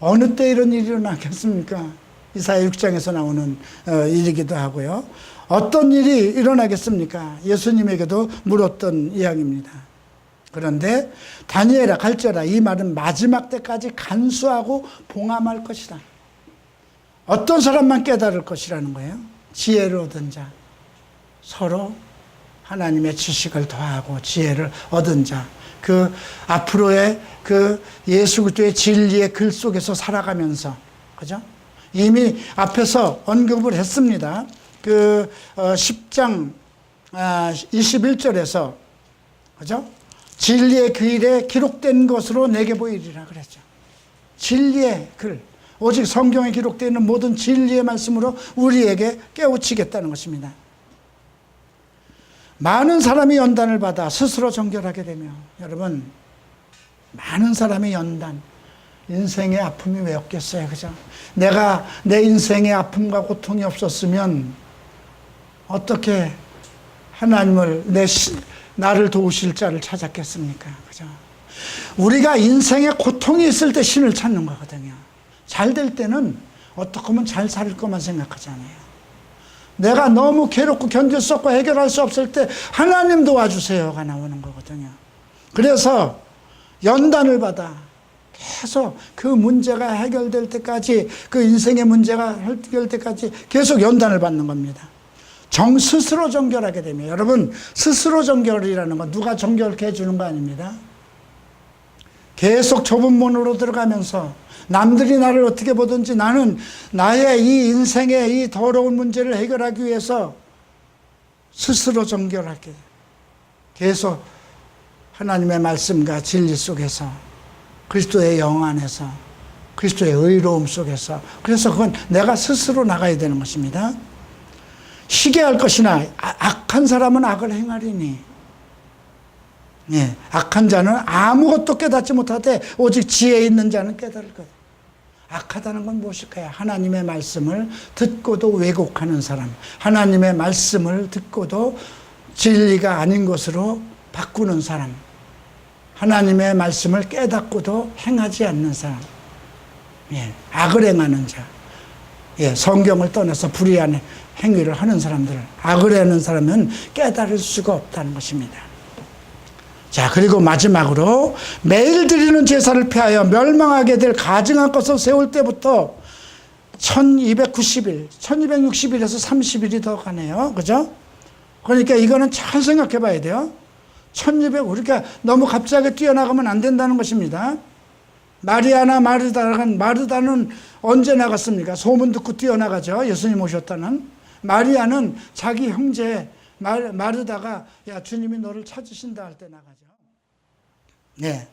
어느 때 이런 일이 일어나겠습니까? 이사야 6장에서 나오는 일이기도 하고요. 어떤 일이 일어나겠습니까? 예수님에게도 물었던 이야기입니다. 그런데 다니엘아 갈지어다, 이 말은 마지막 때까지 간수하고 봉함할 것이다. 어떤 사람만 깨달을 것이라는 거예요? 지혜를 얻은 자, 서로 하나님의 지식을 더하고 지혜를 얻은 자, 그 앞으로의 그 예수 그리스도의 진리의 글 속에서 살아가면서, 그죠? 이미 앞에서 언급을 했습니다. 10장 21절에서, 그죠? 진리의 그 일에 기록된 것으로 내게 보이리라 그랬죠. 진리의 글. 오직 성경에 기록되어 있는 모든 진리의 말씀으로 우리에게 깨우치겠다는 것입니다. 많은 사람이 연단을 받아 스스로 정결하게 되며, 여러분, 많은 사람이 연단, 인생의 아픔이 왜 없겠어요? 그죠? 내가 내 인생의 아픔과 고통이 없었으면 어떻게 하나님을 나를 도우실 자를 찾았겠습니까? 그죠? 우리가 인생에 고통이 있을 때 신을 찾는 거거든요. 잘 될 때는 어떻게 하면 잘 살 것만 생각하잖아요. 내가 너무 괴롭고 견딜 수 없고 해결할 수 없을 때 하나님 도와주세요가 나오는 거거든요. 그래서 연단을 받아 계속 그 문제가 해결될 때까지, 그 인생의 문제가 해결될 때까지 계속 연단을 받는 겁니다. 스스로 정결하게 되면, 여러분, 스스로 정결이라는 건 누가 정결케 해주는 거 아닙니다. 계속 좁은 문으로 들어가면서 남들이 나를 어떻게 보든지 나는 나의 이 인생의 이 더러운 문제를 해결하기 위해서 스스로 정결하게 계속 하나님의 말씀과 진리 속에서, 그리스도의 영 안에서, 그리스도의 의로움 속에서, 그래서 그건 내가 스스로 나가야 되는 것입니다. 시기할 것이나 악한 사람은 악을 행하리니, 예, 악한 자는 아무것도 깨닫지 못하되 오직 지혜 있는 자는 깨달을 것. 악하다는 건 무엇일까요? 하나님의 말씀을 듣고도 왜곡하는 사람, 하나님의 말씀을 듣고도 진리가 아닌 것으로 바꾸는 사람, 하나님의 말씀을 깨닫고도 행하지 않는 사람, 예, 악을 행하는 자, 예, 성경을 떠나서 불의한 행위를 하는 사람들, 악을 행하는 사람은 깨달을 수가 없다는 것입니다. 자, 그리고 마지막으로 매일 드리는 제사를 피하여 멸망하게 될 가증한 것을 세울 때부터 1290일, 1260일에서 30일이 더 가네요. 그죠? 그러니까 이거는 잘 생각해 봐야 돼요. 우리가 너무 갑자기 뛰어나가면 안 된다는 것입니다. 마리아나 마르다는 언제 나갔습니까? 소문 듣고 뛰어나가죠. 예수님 오셨다는. 마리아는 자기 형제 마르다가 야, 주님이 너를 찾으신다 할 때 나가죠. 네.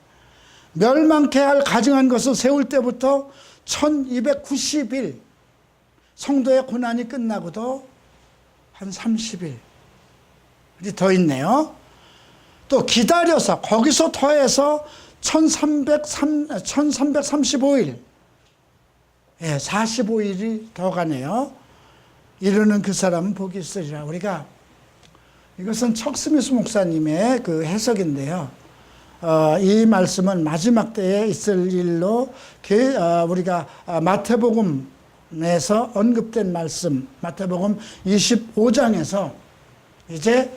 멸망케 할 가증한 것을 세울 때부터 1290일, 성도의 고난이 끝나고도 한 30일이 더 있네요. 또 기다려서 거기서 더해서 1335일, 예, 45일이 더 가네요. 이르는 그 사람은 복이 있으리라. 우리가 이것은 척 스미스 목사님의 그 해석인데요. 이 말씀은 마지막 때에 있을 일로 우리가 마태복음에서 언급된 말씀, 마태복음 25장에서 이제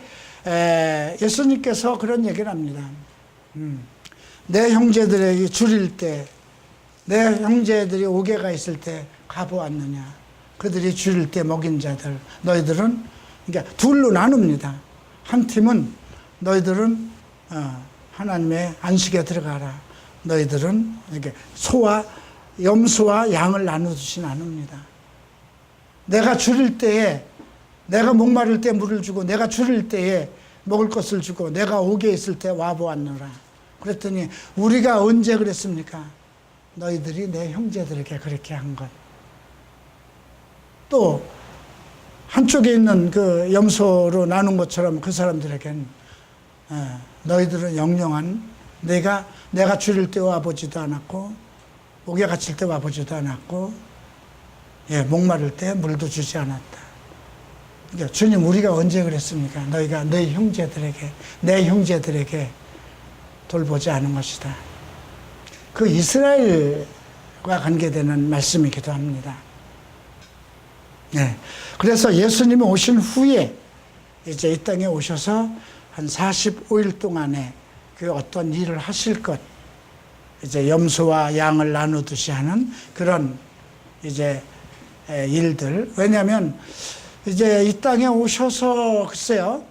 예수님께서 그런 얘기를 합니다. 내 형제들에게 줄일 때, 내 형제들이 옥에가 있을 때 가보았느냐. 그들이 줄일 때 먹인 자들, 너희들은, 그러니까 둘로 나눕니다. 한 팀은 너희들은 하나님의 안식에 들어가라. 너희들은 이렇게 염소와 양을 나누듯이 나눕니다. 내가 줄일 때에, 내가 목마를 때 물을 주고, 내가 줄일 때에 먹을 것을 주고, 내가 옥에 있을 때 와보았노라. 그랬더니 우리가 언제 그랬습니까? 너희들이 내 형제들에게 그렇게 한 것. 또 한쪽에 있는 그 염소로 나눈 것처럼 그 사람들에겐 너희들은 영영한, 내가 줄일 때 와보지도 않았고, 옥에 갇힐 때 와보지도 않았고, 예, 목마를 때 물도 주지 않았다. 그러니까 주님, 우리가 언제 그랬습니까? 너희가 너희 형제들에게, 내 형제들에게 돌보지 않은 것이다. 그 이스라엘과 관계되는 말씀이기도 합니다. 네. 그래서 예수님이 오신 후에 이제 이 땅에 오셔서 한 45일 동안에 그 어떤 일을 하실 것, 이제 염소와 양을 나누듯이 하는 그런 이제 일들. 왜냐하면 이제 이 땅에 오셔서 글쎄요,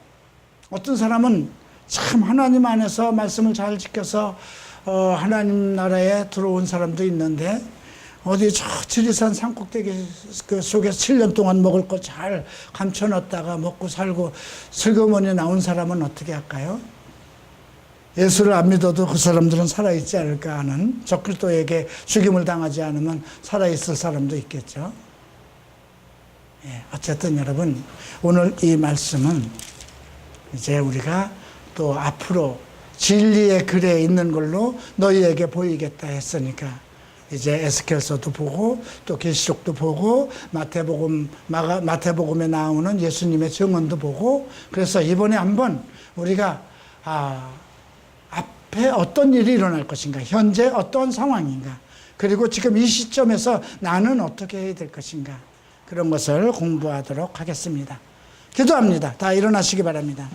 어떤 사람은 참 하나님 안에서 말씀을 잘 지켜서 하나님 나라에 들어온 사람도 있는데, 어디 저 지리산 산꼭대기 그 속에서 7년 동안 먹을 거 잘 감춰놨다가 먹고 살고 슬그머니 나온 사람은 어떻게 할까요? 예수를 안 믿어도 그 사람들은 살아있지 않을까 하는, 적그리스도에게 죽임을 당하지 않으면 살아있을 사람도 있겠죠. 예, 어쨌든 여러분, 오늘 이 말씀은 이제 우리가 또 앞으로 진리의 글에 있는 걸로 너희에게 보이겠다 했으니까 이제 에스겔서도 보고 또 계시록도 보고 마태복음에 나오는 예수님의 증언도 보고, 그래서 이번에 한번 우리가 앞에 어떤 일이 일어날 것인가, 현재 어떤 상황인가, 그리고 지금 이 시점에서 나는 어떻게 해야 될 것인가, 그런 것을 공부하도록 하겠습니다. 기도합니다. 다 일어나시기 바랍니다.